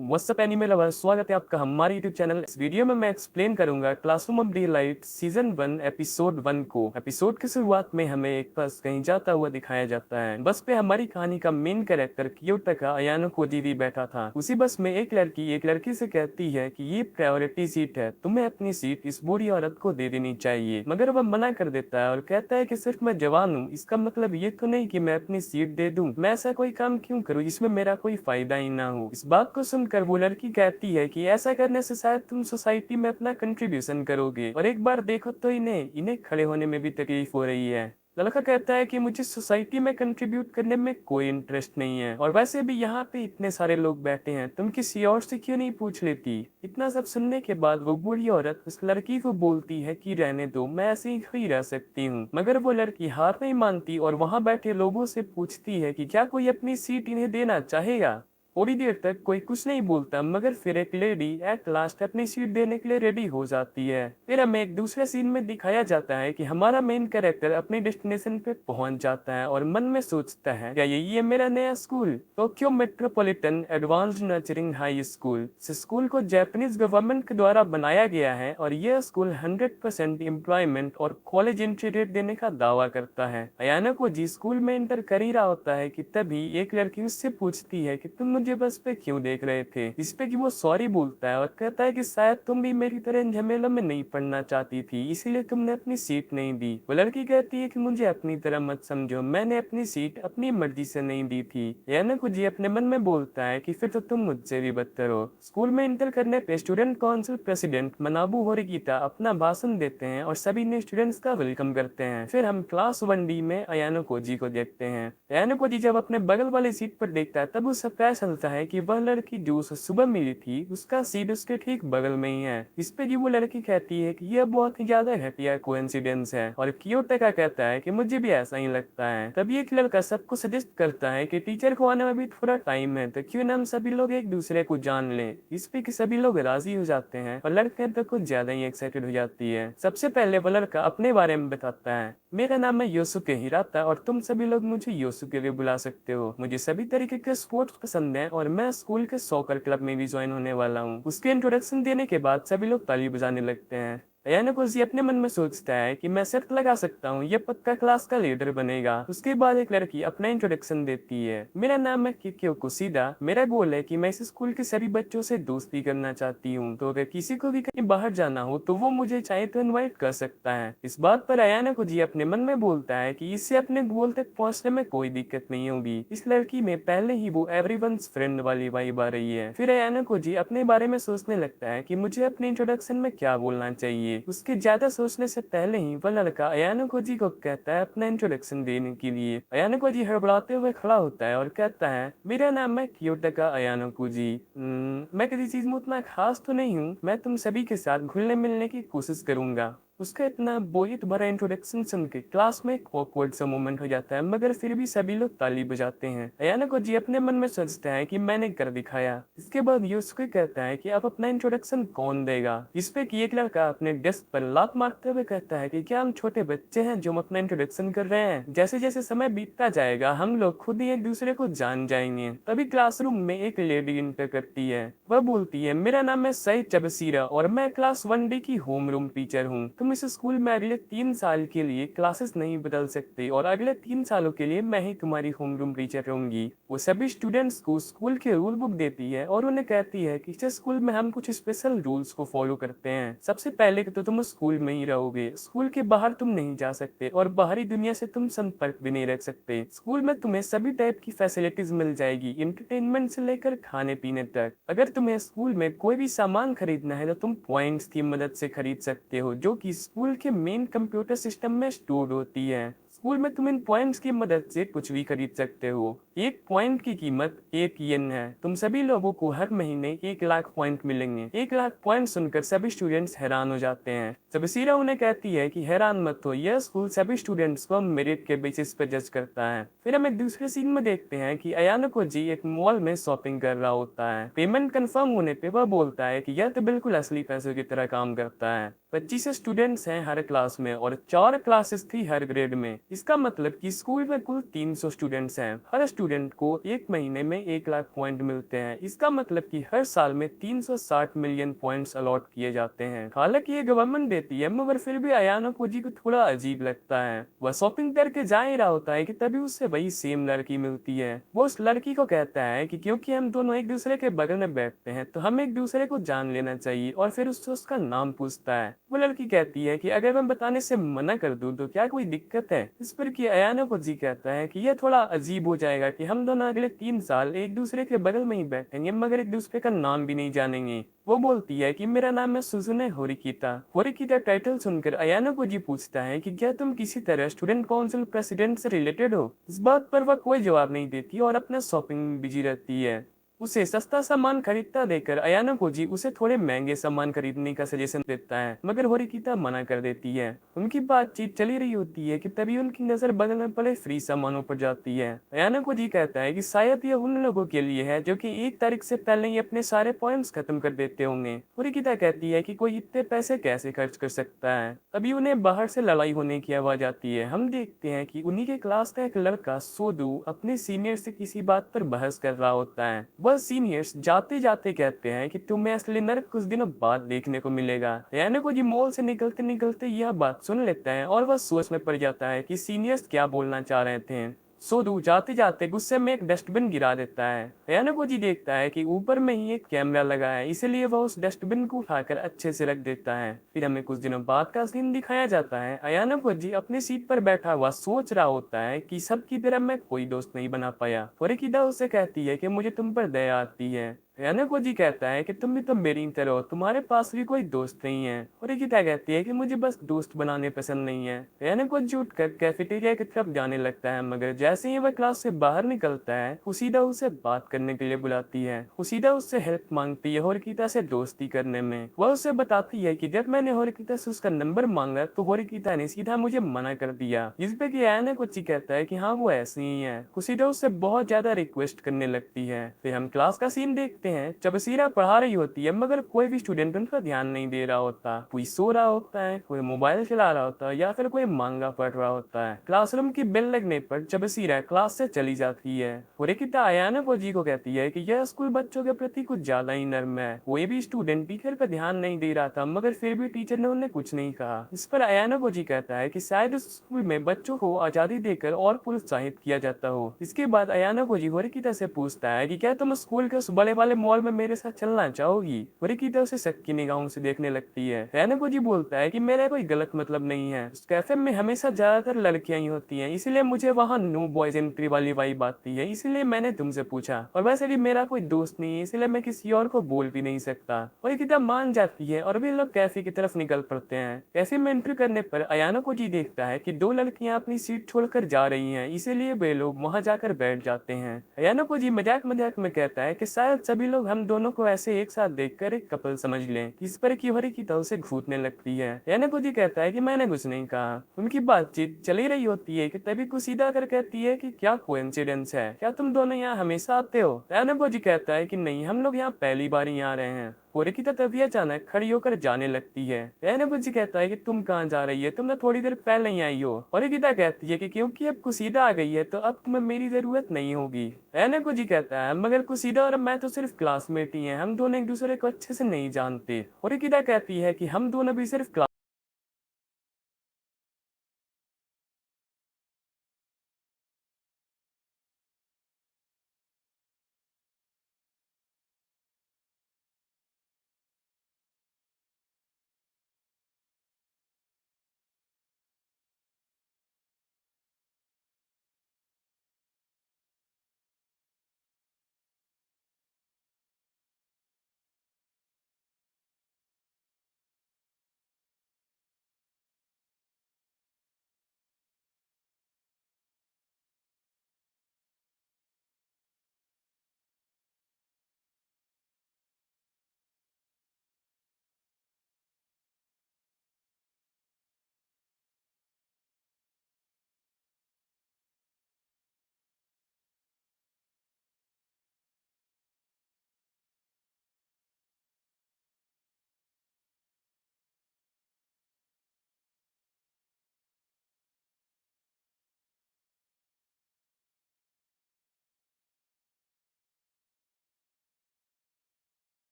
WhatsApp anime lover, स्वागत है आपका हमारे यूट्यूब चैनल। इस वीडियो में मैं एक्सप्लेन करूंगा classroom of day light season 1 episode 1 को। एपिसोड की शुरुआत में हमें एक बस कहीं जाता हुआ दिखाया जाता है। बस पे हमारी कहानी का मेन कैरेक्टर कियोटका अयानो कोजीवी बैठा था। उसी बस में एक लड़की से कहती है कि ये प्रायोरिटी सीट है, तुम्हें अपनी सीट इस बूढ़ी औरत को दे देनी चाहिए। मगर वह मना कर देता है और कहता है कि सिर्फ मैं जवान हूँ, इसका मतलब ये तो नहीं कि मैं अपनी सीट दे दूं। मैं ऐसा कोई काम क्यों करूँ जिसमें मेरा कोई फायदा ही ना हो। इस बात को सुनकर वो लड़की कहती है कि ऐसा करने से शायद तुम सोसाइटी में अपना कंट्रीब्यूशन करोगे, और एक बार देखो तो इन्हें खड़े होने में भी तकलीफ हो रही है। लड़का कहता है कि मुझे सोसाइटी में कंट्रीब्यूट करने में कोई इंटरेस्ट नहीं है, और वैसे भी यहाँ पे इतने सारे लोग बैठे हैं, तुम किसी और से क्यों नहीं पूछ लेती। इतना सब सुनने के बाद वो बूढ़ी औरत उस लड़की को बोलती है कि रहने दो, मैं ऐसे ही रह सकती हूँ। मगर वो लड़की हार नहीं मानती और वहाँ बैठे लोगों से पूछती है कि क्या कोई अपनी सीट इन्हें देना चाहेगा। थोड़ी देर तक कोई कुछ नहीं बोलता, मगर फिर एक लेडी एट लास्ट अपनी सीट देने के लिए रेडी हो जाती है। फिर हमें एक दूसरे सीन में दिखाया जाता है कि हमारा मेन कैरेक्टर अपने डेस्टिनेशन पे पहुंच जाता है और मन में सोचता है, क्या यही है मेरा नया school, Tokyo metropolitan advanced nurturing high school. इस स्कूल को जापानीज गवर्नमेंट के द्वारा बनाया गया है और यह स्कूल 100% एम्प्लॉयमेंट और कॉलेज एंट्री रेट देने का दावा करता है। अयाना को जी स्कूल में एंटर कर ही रहा होता है कि तभी एक लड़की उससे पूछती है कि तुम मुझे बस पे क्यों देख रहे थे। इस पे कि वो सॉरी बोलता है और कहता है कि शायद तुम भी मेरी तरह इन झमेलों में नहीं पढ़ना चाहती थी, इसीलिए तुमने अपनी सीट नहीं दी। वो लड़की कहती है कि मुझे अपनी तरह मत समझो, मैंने अपनी सीट अपनी मर्जी से नहीं दी थी। याना कुछ अपने मन में बोलता है कि फिर तो तुम मुझसे भी बदतर हो। स्कूल में इंटर करने पे स्टूडेंट काउंसिल प्रेसिडेंट मनाबू होरिकीता अपना भाषण देते हैं और सभी ने स्टूडेंट्स का वेलकम करते हैं। फिर हम क्लास 1D में अयानो कोजी को देखते हैं। अयानो कोजी जब अपने बगल वाली सीट पर देखता है तब उसे पता चलता है कि वह लड़की जो उसे सुबह मिली थी उसका सीट उसके ठीक बगल में ही है। इस पे वो लड़की कहती है कि यह बहुत ही ज्यादा घटिया कोइंसिडेंस है, और कियोटका कहता है कि मुझे भी ऐसा ही लगता है। तभी एक लड़का सबको सजेस्ट करता है कि टीचर को आने में भी थोड़ा टाइम है, तो क्यों ना हम सभी लोग एक दूसरे को जान लें। इस पे कि सभी लोग राजी हो जाते हैं और लड़के तो कुछ ज्यादा ही एक्साइटेड हो जाती है। सबसे पहले वो लड़का अपने बारे में बताता है, मेरा नाम है योसुके हिराता और तुम सभी लोग मुझे योसुके भी बुला सकते हो। मुझे सभी तरीके के स्पोर्ट्स पसंद है और मैं स्कूल के सॉकर क्लब में भी ज्वाइन होने वाला हूँ। उसके इंट्रोडक्शन देने के बाद सभी लोग ताली बजाने लगते हैं। अयानो कोजी अपने मन में सोचता है कि मैं शर्त लगा सकता हूँ, ये पक्का क्लास का लीडर बनेगा। उसके बाद एक लड़की अपना इंट्रोडक्शन देती है, मेरा नाम है किक्यो कुशिदा, मेरा गोल है कि मैं इस स्कूल के सभी बच्चों से दोस्ती करना चाहती हूँ, तो अगर किसी को भी कहीं बाहर जाना हो तो वो मुझे चाहे तो इन्वाइट कर सकता है। इस बात पर अयानो कोजी अपने मन में बोलता है कि इससे अपने गोल तक पहुँचने में कोई दिक्कत नहीं होगी। इस लड़की में पहले ही वो एवरीवन्स फ्रेंड वाली वाइब आ रही है। फिर अयानो कोजी अपने बारे में सोचने लगता है कि मुझे अपने इंट्रोडक्शन में क्या बोलना चाहिए। उसके ज्यादा सोचने से पहले ही वह लड़का अयानो कोजी को कहता है अपना इंट्रोडक्शन देने के लिए। अयानो कोजी हड़बड़ाते हुए खड़ा होता है और कहता है, मेरा नाम है कियोटका अयानो कोजी। मैं किसी चीज में उतना खास तो नहीं हूँ, मैं तुम सभी के साथ घुलने मिलने की कोशिश करूंगा। उसका इतना बोहित भरा इंट्रोडक्शन सुन के क्लास में एक ऑकवर्ड सा मोमेंट हो जाता है, मगर फिर भी सभी लोग ताली बजाते हैं। अयाना कोजी अपने मन में सोचता है कि मैंने कर दिखाया। इसके बाद योसुके कहता है कि अब अपना इंट्रोडक्शन कौन देगा। इस पे कि एक लड़का अपने डेस्क पर लात मारते हुए कहता है कि क्या हम छोटे बच्चे हैं जो हम अपना इंट्रोडक्शन कर रहे हैं। जैसे जैसे समय बीतता जाएगा हम लोग खुद ही एक दूसरे को जान जाएंगे। तभी क्लासरूम में एक लेडी इंटर करती है। वह बोलती है, मेरा नाम है सई चबसीरा और मैं क्लास 1D की होम रूम टीचर हूँ। तुम इस स्कूल में अगले 3 साल के लिए क्लासेस नहीं बदल सकते और अगले 3 सालों के लिए मैं ही तुम्हारी होम रूम टीचर रहूंगी। वो सभी स्टूडेंट्स को स्कूल के रूल बुक देती है और उन्हें कहती है कि इस स्कूल में हम कुछ स्पेशल रूल्स को फॉलो करते हैं। सबसे पहले तो तुम स्कूल में ही रहोगे, स्कूल के बाहर तुम नहीं जा सकते और बाहरी दुनिया से तुम संपर्क भी नहीं रख सकते। स्कूल में तुम्हें सभी टाइप की फैसिलिटीज मिल जाएगी, एंटरटेनमेंट से लेकर खाने पीने तक। अगर तुम्हें स्कूल में कोई भी सामान खरीदना है तो तुम पॉइंट्स की मदद से खरीद सकते हो, जो कि स्कूल के मेन कंप्यूटर सिस्टम में स्टोर होती है। स्कूल में तुम इन पॉइंट्स की मदद से कुछ भी खरीद सकते हो। एक पॉइंट की कीमत 1 येन है। तुम सभी लोगों को हर महीने 1 लाख पॉइंट मिलेंगे। 1 लाख पॉइंट सुनकर सभी स्टूडेंट्स हैरान हो जाते हैं। सबसीरा उन्हें कहती है कि हैरान मत हो, यह स्कूल सभी स्टूडेंट्स को मेरिट के बेसिस पर जज करता है। फिर हम एक दूसरे सीन में देखते हैं कि अयानो कोजी एक मॉल में शॉपिंग कर रहा होता है। पेमेंट कंफर्म होने पे वह बोलता है कि यह तो बिल्कुल असली पैसों की तरह काम करता है। 25 स्टूडेंट्स हैं हर क्लास में और 4 क्लासेस थी हर ग्रेड में। इसका मतलब कि स्कूल में कुल 300 स्टूडेंट्स हैं। हर स्टूडेंट को एक महीने में 1 लाख पॉइंट मिलते हैं। इसका मतलब कि हर साल में 360 मिलियन पॉइंट्स अलॉट किए जाते हैं। हालांकि ये गवर्नमेंट देती है, मगर फिर भी अयाना कोजी को थोड़ा अजीब लगता है। वह शॉपिंग करके जा ही रहा होता है कि तभी उससे वही सेम लड़की मिलती है। वो उस लड़की को कहता है कि क्योंकि हम दोनों एक दूसरे के बगल में बैठते हैं तो हम एक दूसरे को जान लेना चाहिए, और फिर उससे उसका नाम पूछता है। वो लड़की कहती है कि अगर मैं बताने से मना कर दूं तो क्या कोई दिक्कत है। इस पर कि अयाना कोजी कहता है कि यह थोड़ा अजीब हो जाएगा कि हम दोनों अगले 3 साल एक दूसरे के बगल में ही बैठेंगे मगर एक दूसरे का नाम भी नहीं जानेंगे। वो बोलती है कि मेरा नाम है सुजुने होरिकिता। होरिकिता टाइटल सुनकर अयाना कोजी पूछता है कि क्या तुम किसी तरह स्टूडेंट काउंसिल प्रेसिडेंट से रिलेटेड हो। इस बात पर वह कोई जवाब नहीं देती और अपना शॉपिंग में बिजी रहती है। उसे सस्ता सामान खरीदता देकर अयाना कोजी उसे थोड़े महंगे सामान खरीदने का सजेशन देता है, मगर होरिकिता मना कर देती है। उनकी बातचीत चली रही होती है कि तभी उनकी नजर बगल में पड़े फ्री सामानों पर जाती है। अयाना कोजी कहता है कि शायद यह उन लोगों के लिए है जो कि 1 तारीख से पहले ही अपने सारे पॉइंट्स खत्म कर देते होंगे। होरिकिता कहती है कि कोई इतने पैसे कैसे खर्च कर सकता है। तभी उन्हें बाहर से लड़ाई होने की आवाज आती है। हम देखते हैं कि उन्हीं के क्लास का एक लड़का सोदू अपने सीनियर से किसी बात पर बहस कर रहा होता है। वह सीनियर्स जाते जाते कहते हैं कि तुम्हें असली नर्क कुछ दिनों बाद देखने को मिलेगा। अयाना कोजी मॉल से निकलते निकलते यह बात सुन लेता है और वह सोच में पड़ जाता है कि सीनियर्स क्या बोलना चाह रहे थे। सोदू जाते जाते गुस्से में एक डस्टबिन गिरा देता है। अयाना कोजी देखता है कि ऊपर में ही एक कैमरा लगा है, इसलिए वह उस डस्टबिन को उठाकर अच्छे से रख देता है। फिर हमें कुछ दिनों बाद का सीन दिखाया जाता है। अयाना कोजी अपनी सीट पर बैठा हुआ सोच रहा होता है कि सबकी तरह मैं कोई दोस्त नहीं बना पाया। होरिकिता उसे कहती है कि मुझे तुम पर दया आती है। अयाना कोजी कहता है कि तुम भी तो मेरी तरह हो, तुम्हारे पास भी कोई दोस्त नहीं है। होरिकिता कहती है कि मुझे बस दोस्त बनाने पसंद नहीं है। अयाना कोजी उठकर कैफेटेरिया की तरफ जाने लगता है, मगर जैसे ही वह क्लास से बाहर निकलता है हुसीदा उसे बात करने के लिए बुलाती है। हुसीदा उससे हेल्प मांगती है होरिकिता से दोस्ती करने में। वह उसे बताती है कि जब मैंने होरिकिता से उसका नंबर मांगा तो होरिकिता ने सीधा मुझे मना कर दिया। जिस पे कि अयाना कोजी कहता है कि हाँ वो ऐसी ही है। हुसीदा उससे बहुत ज्यादा रिक्वेस्ट करने लगती है। फिर हम क्लास का सीन देखते हैं। चबसीरा पढ़ा रही होती है मगर कोई भी स्टूडेंट उनका ध्यान नहीं दे रहा होता। कोई सो रहा होता है, कोई मोबाइल चला रहा होता है या फिर कोई मांगा पढ़ रहा होता है। क्लासरूम की बेल लगने पर चबसीरा क्लास से चली जाती है। होरिकिता अयाना कोजी को कहती है कि यह स्कूल बच्चों के प्रति कुछ ज्यादा ही नर्म है। कोई भी स्टूडेंट टीचर पर ध्यान नहीं दे रहा था मगर फिर भी टीचर ने उन्हें कुछ नहीं कहा। इस पर अयाना कोजी कहता है कि शायद उस स्कूल में बच्चों को आजादी देकर और प्रोत्साहित किया जाता हो। इसके बाद अयाना कोजी होरिकिता से पूछता है कि क्या तुम स्कूल के उस बड़े वाले मॉल में मेरे साथ चलना चाहोगी। होरिकिता उसे शक की निगाहों से देखने लगती है। अयाना कोजी बोलता है कि मेरा कोई गलत मतलब नहीं है। उस कैफे में हमेशा ज्यादातर लड़कियां ही होती हैं, इसलिए मुझे वहाँ नो बॉयज एंट्री वाली वाइब आती है, इसलिए मैंने तुमसे पूछा। और वैसे भी मेरा कोई दोस्त नहीं है, इसलिए मैं किसी और को बोल भी नहीं सकता। होरिकिता मान जाती है और वे लोग कैफे की तरफ निकल पड़ते हैं। कैफे में एंट्री करने पर अयाना कोजी देखता है कि 2 लड़कियां अपनी सीट छोड़कर जा रही हैं, इसीलिए वे लोग वहां जाकर बैठ जाते हैं। अयाना कोजी मजाक मजाक में कहता है कि शायद सभी लोग हम दोनों को ऐसे एक साथ देखकर एक कपल समझ लें। इस पर की होरिकिता उसे घूरने लगती है। अयाना कोजी कहता है कि मैंने कुछ नहीं कहा। उनकी बातचीत चली रही होती है कि तभी कुसीदा कर कहती है कि क्या कोइंसिडेंस है, क्या तुम दोनों यहाँ हमेशा आते हो। अयाना कोजी कहता है कि नहीं, हम लोग यहाँ पहली बार ही आ रहे हैं। होरिकिता तभी अचानक खड़ी होकर जाने लगती है। अयाना कोजी कहता है कि तुम कहाँ जा रही है, तुम तो थोड़ी देर पहले ही आई हो। होरिकिता कहती है कि क्योंकि अब कुसीदा आ गई है तो अब तुम्हें मेरी जरूरत नहीं होगी। अयाना कोजी कहता है मगर कुसीदा और मैं तो सिर्फ क्लासमेट ही हैं, हम दोनों एक दूसरे को अच्छे से नहीं जानते। होरिकिता कहती है कि हम दोनों भी सिर्फ